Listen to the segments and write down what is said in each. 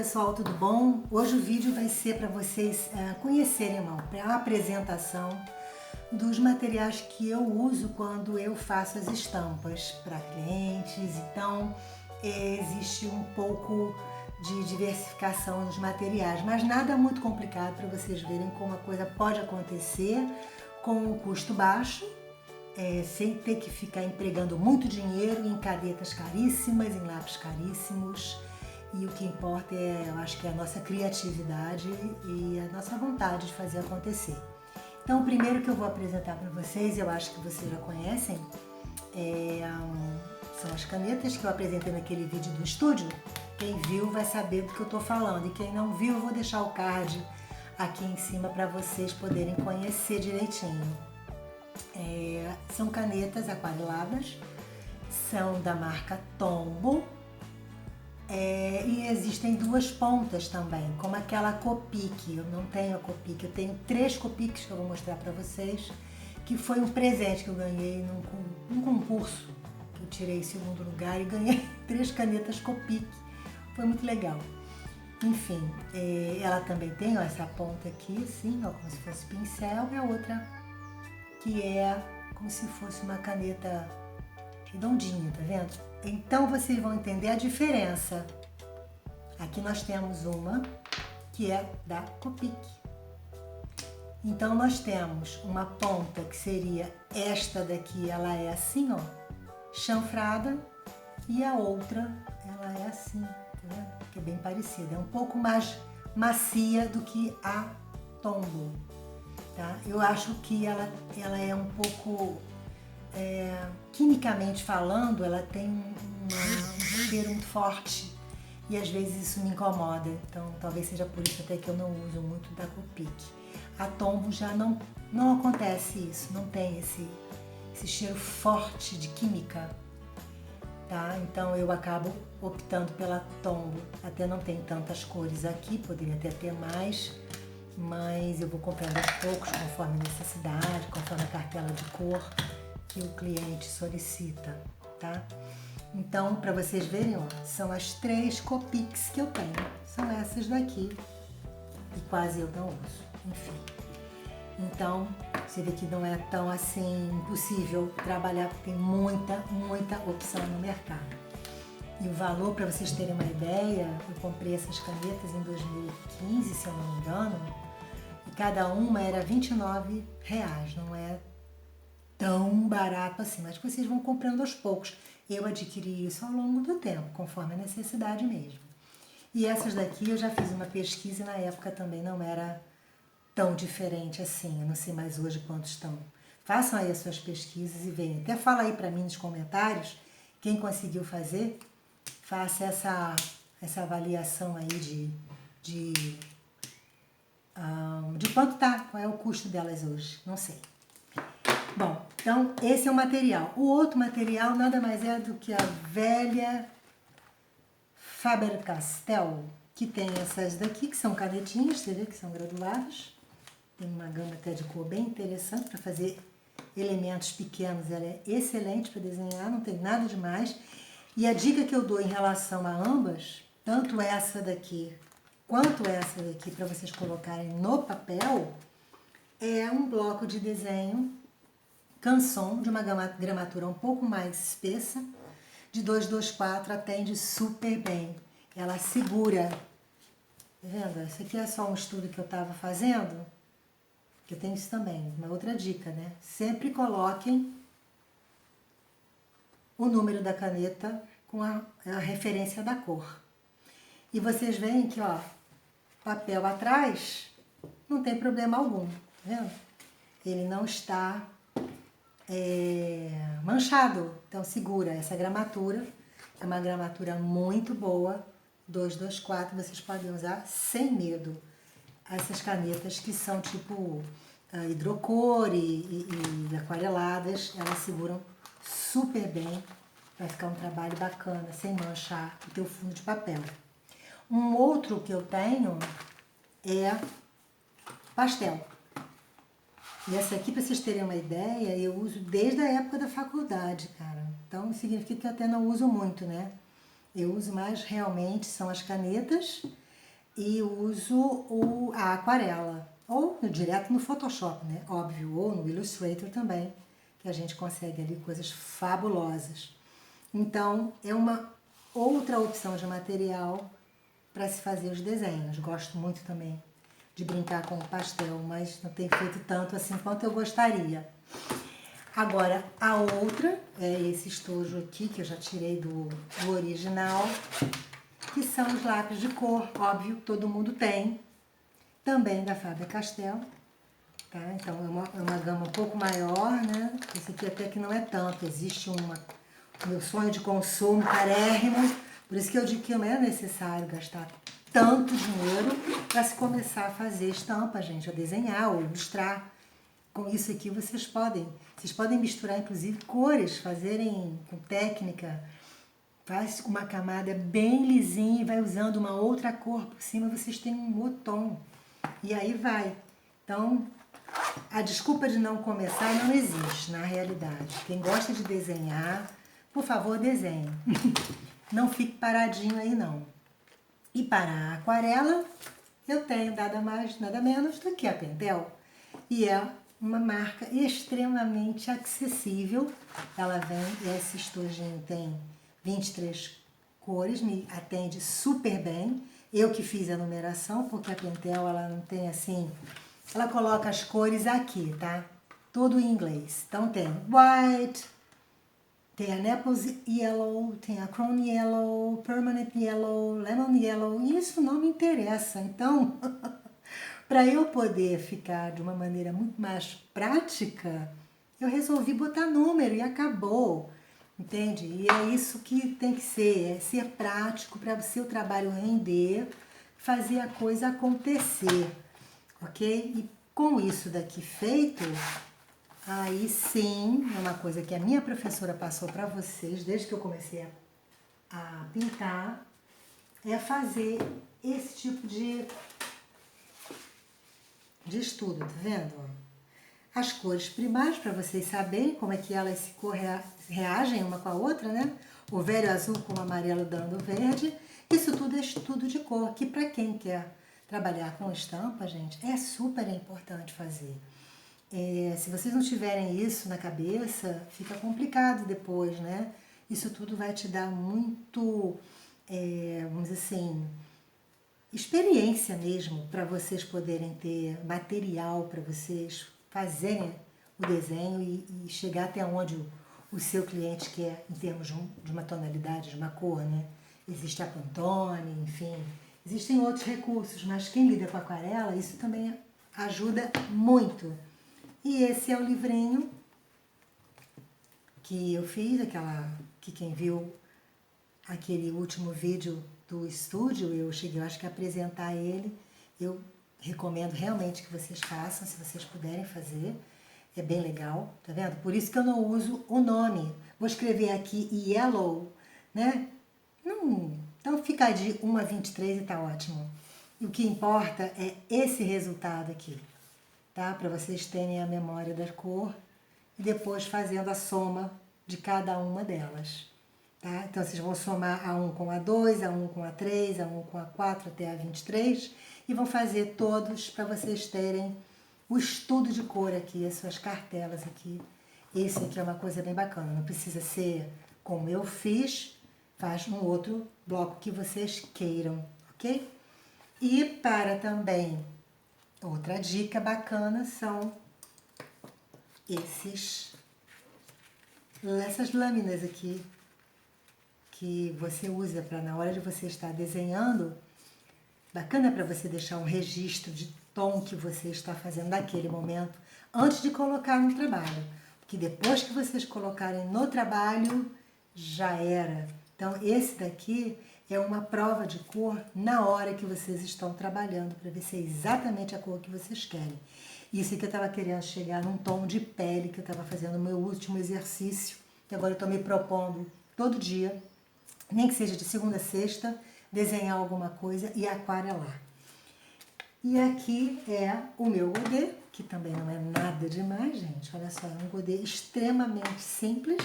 pessoal, tudo bom? Hoje o vídeo vai ser para vocês conhecerem a apresentação dos materiais que eu uso quando eu faço as estampas para clientes. Então existe um pouco de diversificação nos materiais, mas nada muito complicado, para vocês verem como a coisa pode acontecer com um custo baixo, sem ter que ficar empregando muito dinheiro em canetas caríssimas, em lápis caríssimos. E o que importa eu acho que é a nossa criatividade e a nossa vontade de fazer acontecer. Então, o primeiro que eu vou apresentar para vocês, eu acho que vocês já conhecem, são as canetas que eu apresentei naquele vídeo do estúdio. Quem viu vai saber do que eu estou falando, e quem não viu, eu vou deixar o card aqui em cima para vocês poderem conhecer direitinho. São canetas aquareladas, são da marca Tombow. E existem duas pontas também, como aquela Copic. Eu não tenho a Copic, eu tenho 3 Copics que eu vou mostrar para vocês, que foi um presente que eu ganhei num concurso, que eu tirei segundo lugar e ganhei 3 canetas Copic. Foi muito legal. Enfim, ela também tem essa ponta aqui, assim, como se fosse pincel, e a outra que é como se fosse uma caneta redondinha, tá vendo? Então vocês vão entender a diferença. Aqui nós temos uma que é da Copic. Então nós temos uma ponta que seria esta daqui, ela é assim, ó, chanfrada, e a outra ela é assim, tá vendo? Que é bem parecida, é um pouco mais macia do que a Tombow, tá? Eu acho que ela é um pouco quimicamente falando, ela tem um cheiro muito forte e às vezes isso me incomoda. Então talvez seja por isso até que eu não uso muito da Copic. A Tombow já não acontece isso, não tem esse cheiro forte de química, tá? Então eu acabo optando pela Tombow. Até não tem tantas cores aqui, poderia até ter mais, mas eu vou comprando aos poucos, conforme a necessidade, conforme a cartela de cor que o cliente solicita, tá? Então, para vocês verem, ó, são as 3 Copics que eu tenho. São essas daqui, e quase eu não uso, enfim. Então, você vê que não é tão assim impossível trabalhar, porque tem muita opção no mercado. E o valor, para vocês terem uma ideia, eu comprei essas canetas em 2015, se eu não me engano, e cada uma era R$29, não é tão barato assim, mas vocês vão comprando aos poucos. Eu adquiri isso ao longo do tempo, conforme a necessidade mesmo. E essas daqui eu já fiz uma pesquisa e na época também não era tão diferente assim. Eu não sei mais hoje quantos estão. Façam aí as suas pesquisas e vejam. Até fala aí para mim nos comentários, quem conseguiu fazer, faça essa avaliação aí de quanto tá, qual é o custo delas hoje, não sei. Bom, então esse é o material. O outro material nada mais é do que a velha Faber-Castell, que tem essas daqui, que são canetinhas, você vê que são granuladas. Tem uma gama até de cor bem interessante para fazer elementos pequenos. Ela é excelente para desenhar, não tem nada demais. E a dica que eu dou em relação a ambas, tanto essa daqui quanto essa daqui, para vocês colocarem no papel, é um bloco de desenho Canson, de uma gramatura um pouco mais espessa, de 224, atende super bem. Ela segura. Tá vendo? Esse aqui é só um estudo que eu estava fazendo, que eu tenho isso também, uma outra dica, né? Sempre coloquem o número da caneta com a referência da cor. E vocês veem que, ó, papel atrás, não tem problema algum, tá vendo? Ele não está manchado, então segura. Essa gramatura é uma gramatura muito boa, 224, vocês podem usar sem medo. Essas canetas que são tipo hidrocor e aquareladas, elas seguram super bem, vai ficar um trabalho bacana, sem manchar o teu fundo de papel. Um outro que eu tenho é pastel. E essa aqui, para vocês terem uma ideia, eu uso desde a época da faculdade, cara. Então, significa que eu até não uso muito, né? Eu uso mais realmente, são as canetas e uso a aquarela, ou direto no Photoshop, né? Óbvio, ou no Illustrator também, que a gente consegue ali coisas fabulosas. Então, é uma outra opção de material para se fazer os desenhos. Gosto muito também de brincar com o pastel, mas não tenho feito tanto assim quanto eu gostaria. Agora, a outra é esse estojo aqui, que eu já tirei do original, que são os lápis de cor, óbvio, todo mundo tem, também da Faber-Castell, tá? Então é uma gama um pouco maior, né? Esse aqui até que não é tanto, existe o meu sonho de consumo carérrimo, por isso que eu digo que não é necessário gastar tanto dinheiro para se começar a fazer estampa, gente, a desenhar ou ilustrar. Com isso aqui vocês podem misturar inclusive cores, fazerem com técnica. Faz uma camada bem lisinha e vai usando uma outra cor por cima, vocês têm um outro tom. E aí vai. Então, a desculpa de não começar não existe na realidade. Quem gosta de desenhar, por favor, desenhe. Não fique paradinho aí não. E para a aquarela, eu tenho nada mais, nada menos do que a Pentel. E é uma marca extremamente acessível. Ela vem, esse estojinho tem 23 cores, me atende super bem. Eu que fiz a numeração, porque a Pentel, ela não tem assim... Ela coloca as cores aqui, tá? Tudo em inglês. Então tem white, tem a Naples Yellow, tem a Chrome Yellow, Permanent Yellow, Lemon Yellow, e isso não me interessa. Então, para eu poder ficar de uma maneira muito mais prática, eu resolvi botar número e acabou, entende? E é isso que tem que ser, é ser prático para o seu trabalho render, fazer a coisa acontecer, ok? E com isso daqui feito, aí sim, é uma coisa que a minha professora passou para vocês, desde que eu comecei a pintar, é fazer esse tipo de estudo, tá vendo? As cores primárias, para vocês saberem como é que elas se reagem uma com a outra, né? O velho azul com o amarelo dando verde. Isso tudo é estudo de cor, que para quem quer trabalhar com estampa, gente, é super importante fazer. Se vocês não tiverem isso na cabeça, fica complicado depois, né? Isso tudo vai te dar muito, vamos dizer assim, experiência mesmo para vocês poderem ter material para vocês fazerem o desenho e chegar até onde o seu cliente quer em termos de uma tonalidade, de uma cor, né? Existe a Pantone, enfim, existem outros recursos, mas quem lida com aquarela, isso também ajuda muito. E esse é o livrinho que eu fiz, que quem viu aquele último vídeo do estúdio, eu cheguei, eu acho que a apresentar ele. Eu recomendo realmente que vocês façam, se vocês puderem fazer. É bem legal, tá vendo? Por isso que eu não uso o nome. Vou escrever aqui Yellow, né? Então fica de 1 a 23 e tá ótimo. E o que importa é esse resultado aqui, tá? Para vocês terem a memória da cor e depois fazendo a soma de cada uma delas. Tá? Então, vocês vão somar a 1 com a 2, a 1 com a 3, a 1 com a 4 até a 23 e vão fazer todos para vocês terem o estudo de cor aqui, as suas cartelas aqui. Esse aqui é uma coisa bem bacana, não precisa ser como eu fiz, faz um outro bloco que vocês queiram, ok? E para também, outra dica bacana são essas lâminas aqui, que você usa para na hora de você estar desenhando, bacana para você deixar um registro de tom que você está fazendo naquele momento, antes de colocar no trabalho. Porque depois que vocês colocarem no trabalho, já era. Então esse daqui é uma prova de cor na hora que vocês estão trabalhando, para ver se é exatamente a cor que vocês querem. Isso aqui eu estava querendo chegar num tom de pele, que eu estava fazendo o meu último exercício, que agora eu estou me propondo todo dia, nem que seja de segunda a sexta, desenhar alguma coisa e aquarelar. E aqui é o meu godê, que também não é nada demais, gente. Olha só, é um godê extremamente simples,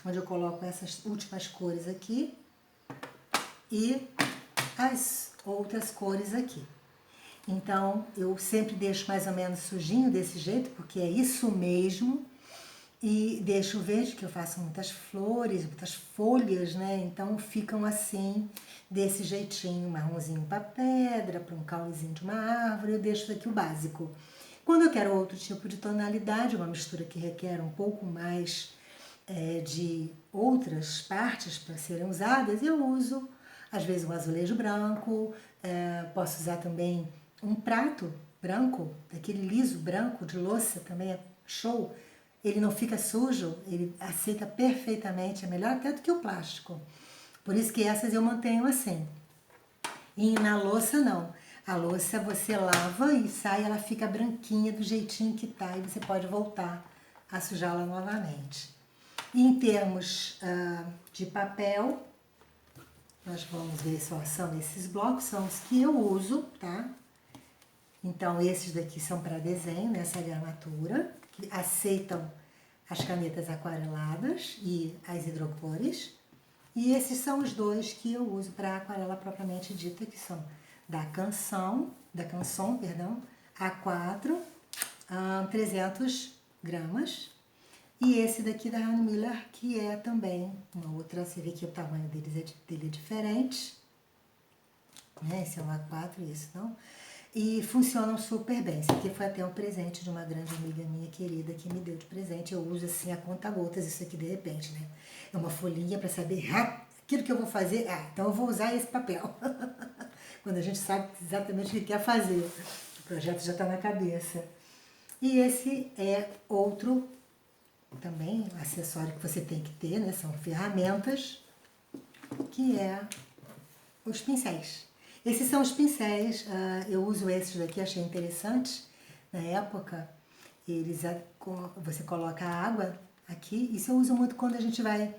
onde eu coloco essas últimas cores aqui. E as outras cores aqui. Então, eu sempre deixo mais ou menos sujinho desse jeito, porque é isso mesmo. E deixo o verde, que eu faço muitas flores, muitas folhas, né? Então, ficam assim, desse jeitinho, marronzinho para pedra, para um caulezinho de uma árvore. Eu deixo aqui o básico. Quando eu quero outro tipo de tonalidade, uma mistura que requer um pouco mais de outras partes para serem usadas, eu uso, às vezes, um azulejo branco, posso usar também um prato branco, daquele liso branco de louça, também é show. Ele não fica sujo, ele aceita perfeitamente, é melhor até do que o plástico. Por isso que essas eu mantenho assim. E na louça não. A louça você lava e sai, ela fica branquinha do jeitinho que tá, e você pode voltar a sujá-la novamente. E em termos de papel, nós vamos ver só são esses blocos, são os que eu uso, tá? Então, esses daqui são para desenho, nessa gramatura, que aceitam as canetas aquareladas e as hidrocores. E esses são os dois que eu uso para aquarela propriamente dita, que são da Canson, perdão, A4, 300 gramas. E esse daqui da Han Miller, que é também uma outra, você vê que o tamanho dele é diferente. Né? Esse é um A4 e esse não. E funcionam super bem. Esse aqui foi até um presente de uma grande amiga minha querida que me deu de presente. Eu uso assim a conta-gotas isso aqui de repente, né? É uma folhinha para saber aquilo que eu vou fazer. Então eu vou usar esse papel. Quando a gente sabe exatamente o que quer fazer. O projeto já está na cabeça. E esse é outro também acessório que você tem que ter, né? São ferramentas, que é os pincéis. Esses são os pincéis, eu uso esses daqui, achei interessantes. Na época, você coloca a água aqui, isso eu uso muito quando a gente vai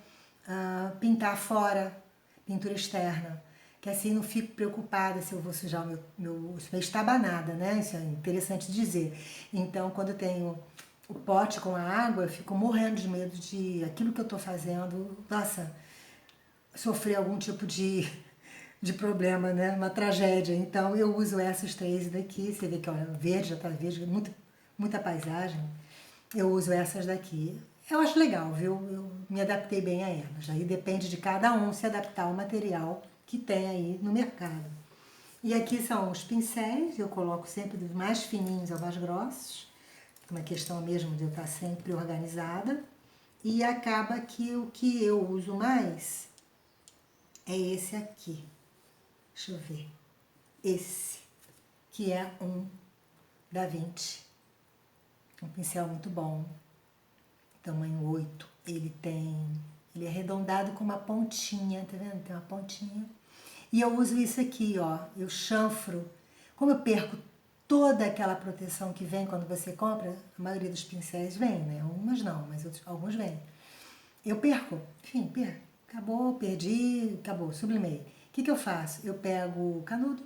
pintar fora, pintura externa, que assim não fico preocupada se eu vou sujar o meu estabanada, né? Isso é interessante dizer. Então, quando eu tenho o pote com a água, eu fico morrendo de medo de aquilo que eu estou fazendo, nossa, sofrer algum tipo de problema, né? Uma tragédia. Então eu uso essas três daqui. Você vê que olha, verde já tá verde, muita paisagem. Eu uso essas daqui. Eu acho legal, viu? Eu me adaptei bem a elas. Aí depende de cada um se adaptar ao material que tem aí no mercado. E aqui são os pincéis, eu coloco sempre dos mais fininhos ao mais grossos. Uma questão mesmo de eu estar sempre organizada. E acaba que o que eu uso mais é esse aqui. Deixa eu ver. Esse, que é um da Vinci. Um pincel muito bom. Tamanho 8. Ele é arredondado com uma pontinha, tá vendo? Tem uma pontinha. E eu uso isso aqui, ó. Eu chanfro. Como eu perco toda aquela proteção que vem quando você compra, a maioria dos pincéis vem, né? Umas não, mas alguns vêm. Eu perco. Enfim, perco. Acabou, perdi, acabou, sublimei. O que eu faço? Eu pego o canudo,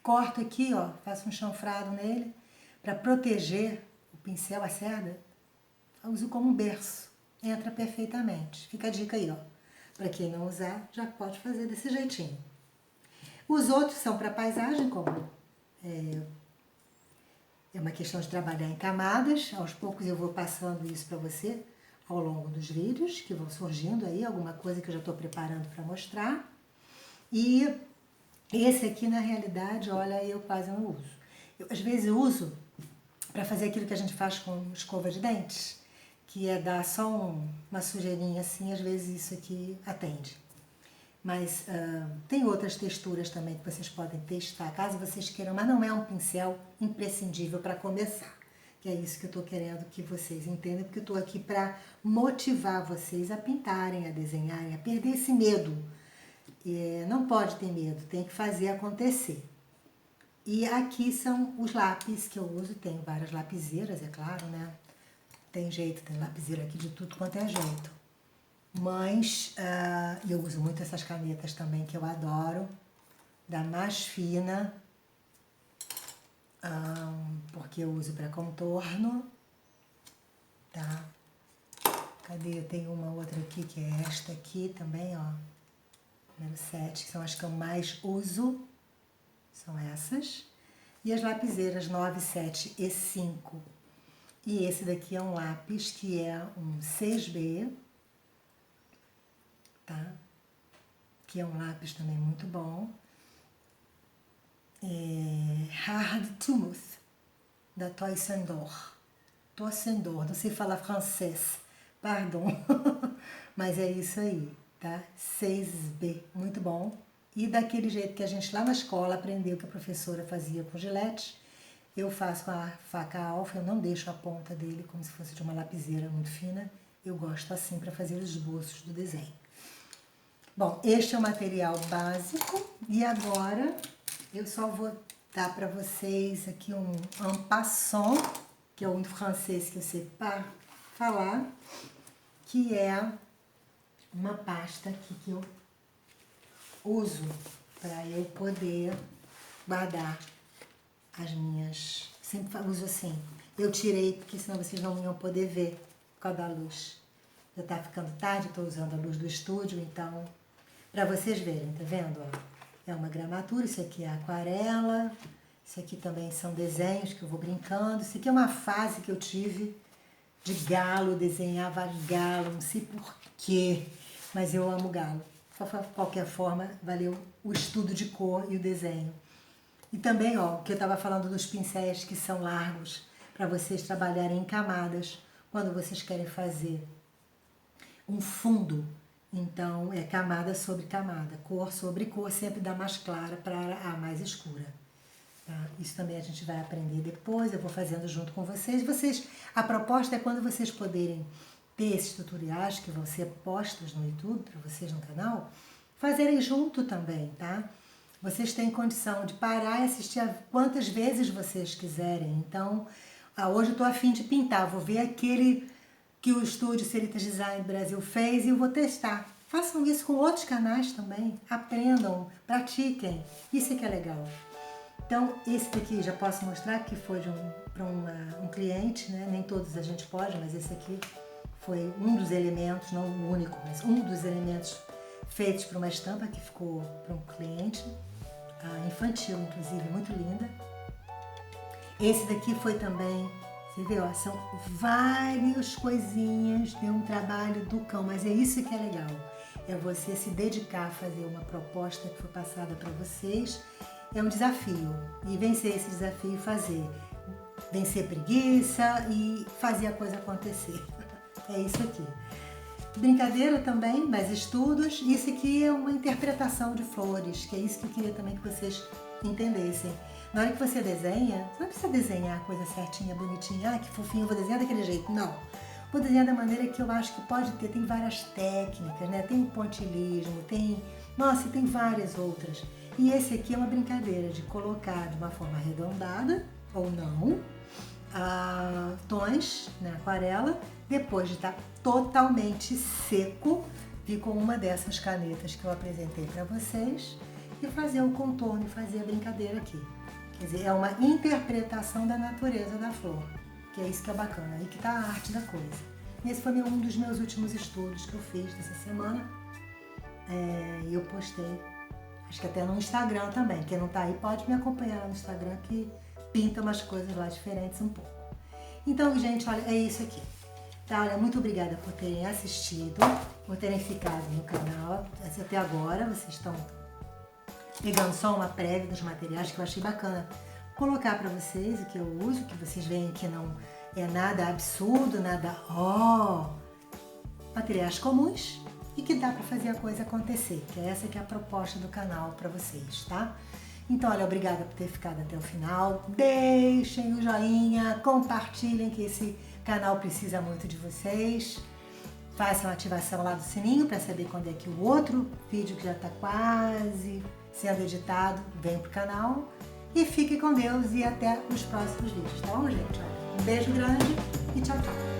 corto aqui, ó, faço um chanfrado nele para proteger o pincel, a cerda. Eu uso como um berço. Entra perfeitamente. Fica a dica aí, ó. Para quem não usar, já pode fazer desse jeitinho. Os outros são para paisagem, como é uma questão de trabalhar em camadas. Aos poucos eu vou passando isso para você ao longo dos vídeos que vão surgindo aí, alguma coisa que eu já estou preparando para mostrar. E esse aqui, na realidade, olha, eu quase não uso. Eu, às vezes, uso para fazer aquilo que a gente faz com escova de dentes, que é dar só uma sujeirinha assim, às vezes isso aqui atende. Mas tem outras texturas também que vocês podem testar, caso vocês queiram, mas não é um pincel imprescindível para começar. Que é isso que eu estou querendo que vocês entendam, porque eu estou aqui para motivar vocês a pintarem, a desenharem, a perder esse medo. Não pode ter medo, tem que fazer acontecer. E aqui são os lápis que eu uso, tenho várias lapiseiras, é claro, né? Tem jeito, tem lapiseira aqui de tudo quanto é jeito. Mas eu uso muito essas canetas também, que eu adoro, da mais fina, porque eu uso para contorno, tá? Cadê? Tem uma outra aqui, que é esta aqui também, ó. Número 7, que são as que eu mais uso. são essas. E as lapiseiras 9, 7 e 5. E esse daqui é um lápis que é um 6B, tá? Que é um lápis também muito bom. Hard Tooth, da Toysendor. Toysendor, não sei falar francês, pardon. Mas é isso aí, tá? 6B, muito bom. E daquele jeito que a gente lá na escola aprendeu que a professora fazia com gilete, eu faço com a faca alfa, eu não deixo a ponta dele como se fosse de uma lapiseira muito fina. Eu gosto assim para fazer os esboços do desenho. Bom, este é o material básico e agora eu só vou dar para vocês aqui um en passant, que é o francês que eu sei para falar, que é uma pasta aqui que eu uso para eu poder guardar as minhas... Sempre uso assim. Eu tirei porque senão vocês não iam poder ver por causa da luz. Já tá ficando tarde, estou usando a luz do estúdio, então... Para vocês verem, tá vendo? Ó, é uma gramatura, isso aqui é aquarela, isso aqui também são desenhos que eu vou brincando. Isso aqui é uma fase que eu tive de galo, desenhava galo, não sei porquê, mas eu amo galo. De qualquer forma, valeu o estudo de cor e o desenho. E também, ó, que eu estava falando dos pincéis que são largos, para vocês trabalharem em camadas, quando vocês querem fazer um fundo. Então, é camada sobre camada, cor sobre cor, sempre da mais clara para a mais escura. Tá? Isso também a gente vai aprender depois, eu vou fazendo junto com vocês. A proposta é quando vocês poderem ter esses tutoriais que vão ser postos no YouTube, para vocês no canal, fazerem junto também, tá? Vocês têm condição de parar e assistir quantas vezes vocês quiserem. Então, hoje eu estou a fim de pintar, vou ver aquele que o estúdio Ceritas Design Brasil fez e eu vou testar. Façam isso com outros canais também, aprendam, pratiquem, isso é que é legal. Então, esse daqui já posso mostrar que foi para um cliente, né? Nem todos a gente pode, mas esse aqui foi um dos elementos, não o único, mas um dos elementos feitos para uma estampa que ficou para um cliente, infantil, inclusive, muito linda. Esse daqui foi também... Você vê, ó, são várias coisinhas, deu um trabalho do cão, mas é isso que é legal. É você se dedicar a fazer uma proposta que foi passada para vocês. É um desafio. E vencer esse desafio e fazer. Vencer preguiça e fazer a coisa acontecer. É isso aqui. Brincadeira também, mas estudos. Isso aqui é uma interpretação de flores, que é isso que eu queria também que vocês entendessem. Na hora que você desenha, você não precisa desenhar a coisa certinha, bonitinha, que fofinho, vou desenhar daquele jeito. Não. Vou desenhar da maneira que eu acho que pode ter. Tem várias técnicas, né? Tem o pontilhismo, tem várias outras. E esse aqui é uma brincadeira de colocar de uma forma arredondada, ou não, tons na aquarela, depois de estar totalmente seco, vir com uma dessas canetas que eu apresentei para vocês e fazer o contorno, fazer a brincadeira aqui. Quer dizer, é uma interpretação da natureza da flor, que é isso que é bacana, aí que está a arte da coisa. Esse foi um dos meus últimos estudos que eu fiz dessa semana, e eu postei, acho que até no Instagram também. Quem não está aí pode me acompanhar lá no Instagram, que pinta umas coisas lá diferentes um pouco. Então, gente, olha, é isso aqui. Tá, olha, muito obrigada por terem assistido, por terem ficado no canal até agora. Vocês estão pegando só uma prévia dos materiais que eu achei bacana colocar para vocês o que eu uso, que vocês veem que não é nada absurdo, nada materiais comuns e que dá para fazer a coisa acontecer, que é essa que é a proposta do canal para vocês, tá? Então, olha, obrigada por ter ficado até o final. Deixem o joinha, compartilhem que esse canal precisa muito de vocês. Façam a ativação lá do sininho para saber quando é que o outro vídeo que já está quase sendo editado vem pro canal. E fique com Deus e até os próximos vídeos, tá bom, gente? Olha, um beijo grande e tchau, tchau!